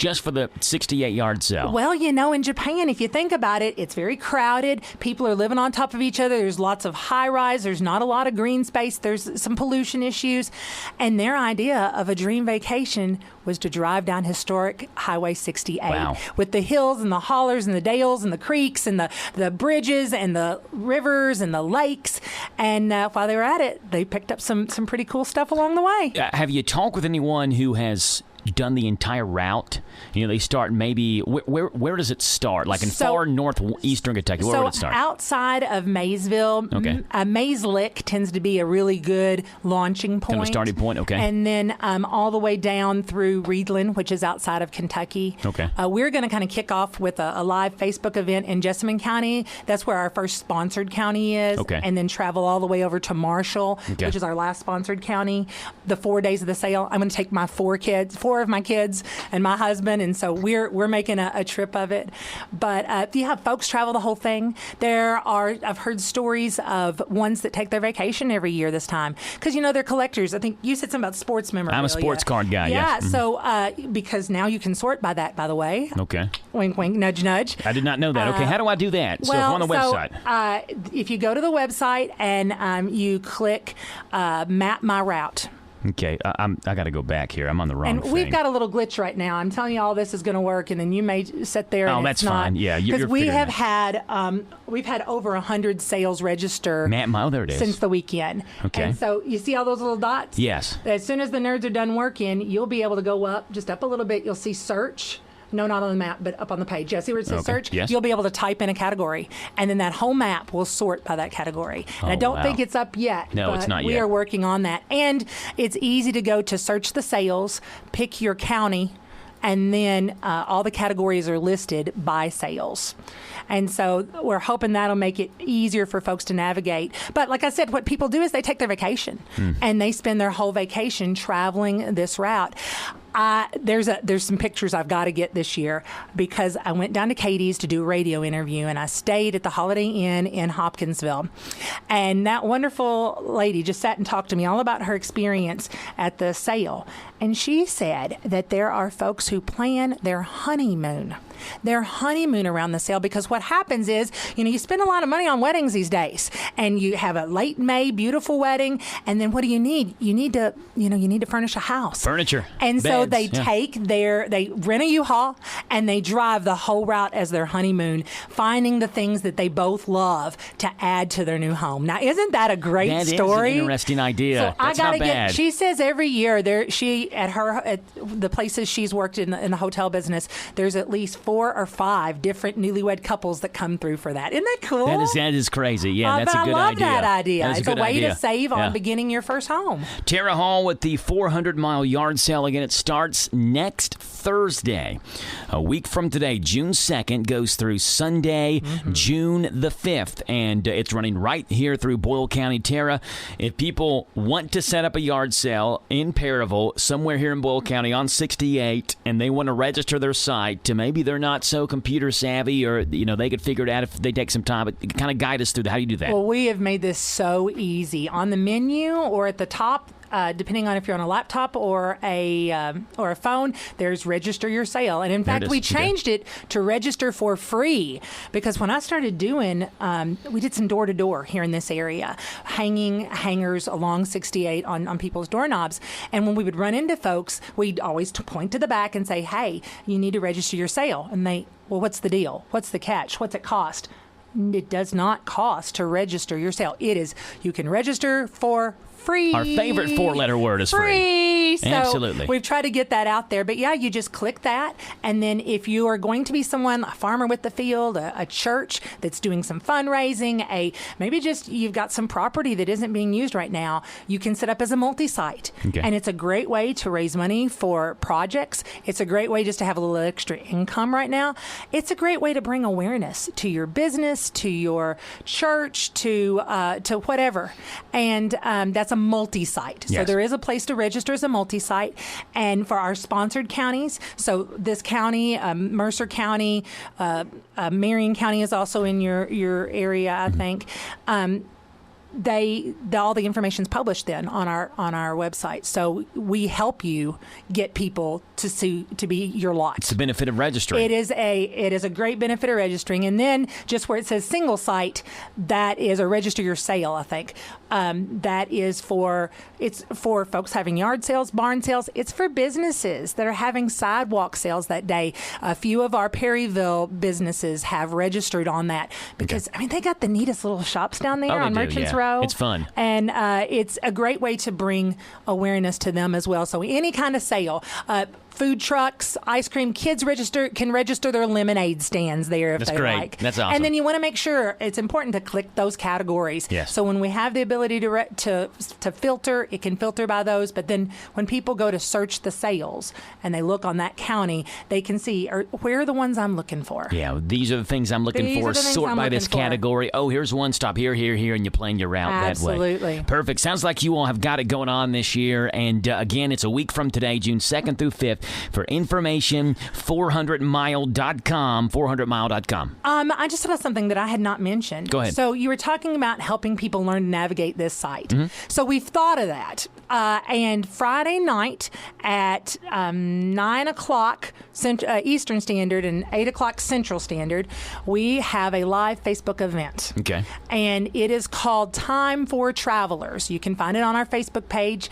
just for the 68-yard sale. Well, in Japan, if you think about it, it's very crowded. People are living on top of each other. There's lots of high-rise. There's not a lot of green space. There's some pollution issues. And their idea of a dream vacation was to drive down historic Highway 68 with the hills and the hollers and the dales and the creeks and the bridges and the rivers and the lakes. And while they were at it, they picked up some pretty cool stuff along the way. Have you talked with anyone who has done the entire route? They start maybe where does it start? Like in far northeastern Kentucky, where would it start? Outside of Maysville, Mays Lick tends to be a really good launching point. Kind of a starting point, okay. And then all the way down through Reedland, which is outside of Kentucky. Okay. We're going to kind of kick off with a live Facebook event in Jessamine County. That's where our first sponsored county is. Okay. And then travel all the way over to Marshall, which is our last sponsored county. The 4 days of the sale, I'm going to take my four of my kids and my husband, and so we're making a trip of it. But folks travel the whole thing. I've heard stories of ones that take their vacation every year this time because they're collectors. I think you said something about sports memorabilia. I'm a sports card guy. Yeah. Yes. So because now you can sort by that, by the way. Okay. Wink, wink, nudge, nudge. I did not know that. Okay. How do I do that? So on the website. If you go to the website and you click Map My Route. Okay, I got to go back here. I'm on the wrong thing. We've got a little glitch right now. I'm telling you all this is going to work, and then you may sit there. Oh, that's fine. Yeah, because we have had we've had over 100 sales register. There it is. Since the weekend. Okay. And so you see all those little dots? Yes. As soon as the nerds are done working, you'll be able to go up a little bit. You'll see search. No, not on the map, but up on the page. Yeah, see where it says search? Yes. You'll be able to type in a category, and then that whole map will sort by that category. And I don't think it's up yet. No, it's not yet. We are working on that. And it's easy to go to search the sales, pick your county, and then all the categories are listed by sales. And so we're hoping that'll make it easier for folks to navigate. But like I said, what people do is they take their vacation, and they spend their whole vacation traveling this route. There's some pictures I've got to get this year because I went down to Katie's to do a radio interview, and I stayed at the Holiday Inn in Hopkinsville. And that wonderful lady just sat and talked to me all about her experience at the sale. And she said that there are folks who plan their honeymoon around the sale, because what happens is, you spend a lot of money on weddings these days, and you have a late May beautiful wedding, and then what do you need? You need to furnish a house. Furniture. And so they they rent a U-Haul and they drive the whole route as their honeymoon, finding the things that they both love to add to their new home. Now, isn't that a great story? That is an interesting idea. So That's not bad. She says every year at the places she's worked in the hotel business, there's at least 4 or 5 different newlywed couples that come through for that. Isn't that cool? That is crazy. Yeah, that's a good idea. I love that idea. It's a way to save on Yeah. beginning your first home. Tara Hall with the 400-mile yard sale. Again, it starts next Thursday. A week from today, June 2nd, goes through Sunday, June the 5th. And it's running right here through Boyle County. Tara, if people want to set up a yard sale in Perryville, somewhere here in Boyle County on 68, and they want to register their site to maybe they're not so computer savvy, or they could figure it out if they take some time, but kind of guide us through how do you do that? Well, we have made this so easy. On the menu or at the top, depending on if you're on a laptop or a phone, there's register your sale. And in fact, we changed it to register for free, because when I started doing, we did some door-to-door here in this area, hanging hangers along 68 on people's doorknobs. And when we would run into folks, we'd always point to the back and say, hey, you need to register your sale. And well, what's the deal? What's the catch? What's it cost? It does not cost to register your sale. You can register for free. Our favorite 4-letter word is free. So absolutely. We've tried to get that out there. But yeah, you just click that. And then if you are going to be someone, a farmer with the field, a church that's doing some fundraising, maybe just you've got some property that isn't being used right now, you can set up as a multi-site. Okay. And it's a great way to raise money for projects. It's a great way just to have a little extra income right now. It's a great way to bring awareness to your business, to your church, to whatever. And that's a multi-site. Yes. So there is a place to register as a multi-site. And for our sponsored counties, so this county, Mercer County, Marion County is also in your area, I think. all the information's published then on our website. So we help you get people to be your lot. It's the benefit of registering. It is a great benefit of registering. And then just where it says single site, that is a register your sale, I think. That is for folks having yard sales, barn sales. It's for businesses that are having sidewalk sales that day. A few of our Perryville businesses have registered on that because they got the neatest little shops down there on Merchants Row. It's fun. And it's a great way to bring awareness to them as well. So any kind of sale, food trucks, ice cream, kids can register their lemonade stands there if That's they great. like. That's awesome. And then you want to make sure it's important to click those categories. Yes. So when we have the ability to filter, it can filter by those. But then when people go to search the sales and they look on that county, they can see where are the ones I'm looking for. Yeah, these are the things I'm looking for. Sort by this category. Oh, here's one. Stop here, and you plan your route that way. Absolutely. Perfect. Sounds like you all have got it going on this year. And again, it's a week from today, June 2nd through 5th. For information, 400mile.com, 400mile.com. I just saw something that I had not mentioned. Go ahead. So you were talking about helping people learn to navigate this site. Mm-hmm. So we've thought of that. And Friday night at 9 o'clock Eastern Standard and 8 o'clock Central Standard, we have a live Facebook event. Okay. And it is called Time for Travelers. You can find it on our Facebook page,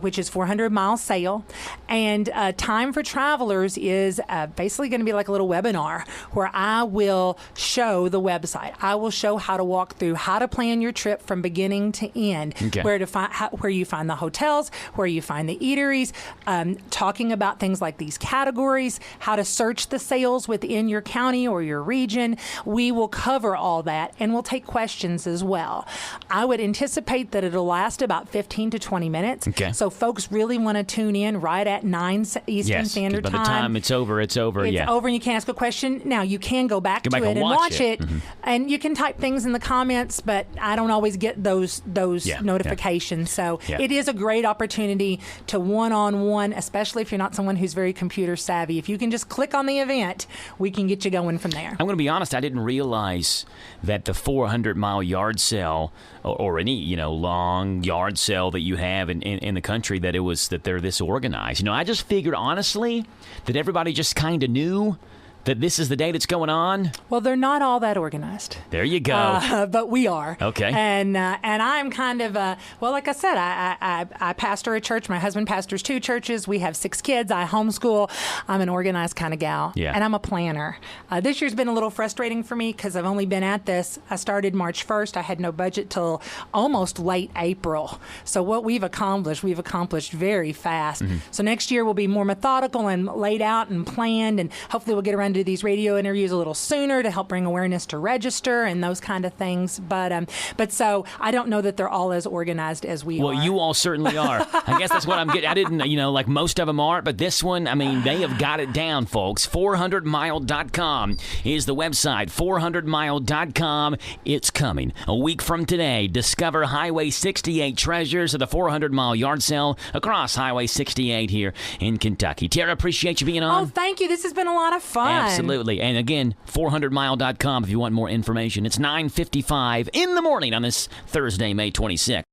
which is 400 Mile Sale. And Time for Travelers is basically going to be like a little webinar where I will show the website. I will show how to walk through how to plan your trip from beginning to end, where you find the hotels, where you find the eateries, talking about things like these categories, how to search the sales within your county or your region. We will cover all that, and we'll take questions as well. I would anticipate that it'll last about 15 to 20 minutes. Okay. So folks really want to tune in right at 9 Eastern Standard Time. By the time it's over, it's over. It's over, and you can ask a question. Now, you can go back to it and watch it, and you can type things in the comments, but I don't always get those notifications. So it is a great opportunity to one-on-one, especially if you're not someone who's very computer savvy. If you can just click on the event, we can get you going from there. I'm going to be honest, I didn't realize that the 400-mile yard sale or any long yard sale that you have in the country, that they're this organized. I just figured honestly that everybody just kind of knew that this is the day that's going on? Well, they're not all that organized. There you go. But we are. Okay. And I'm kind of, like I said, I pastor a church. My husband pastors 2 churches. We have 6 kids. I homeschool. I'm an organized kind of gal. Yeah. And I'm a planner. This year's been a little frustrating for me because I've only been at this. I started March 1st. I had no budget till almost late April. So what we've accomplished very fast. Mm-hmm. So next year we'll be more methodical and laid out and planned, and hopefully we'll get around to do these radio interviews a little sooner to help bring awareness to register and those kind of things. But so I don't know that they're all as organized as we are. Well, you all certainly are. I guess that's what I'm getting. I didn't, like most of them aren't, but this one, they have got it down, folks. 400mile.com is the website. 400mile.com. It's coming. A week from today, discover Highway 68 treasures of the 400-mile yard sale across Highway 68 here in Kentucky. Tara, appreciate you being on. Oh, thank you. This has been a lot of fun. Absolutely. And again, 400mile.com if you want more information. It's 9:55 in the morning on this Thursday, May 26th.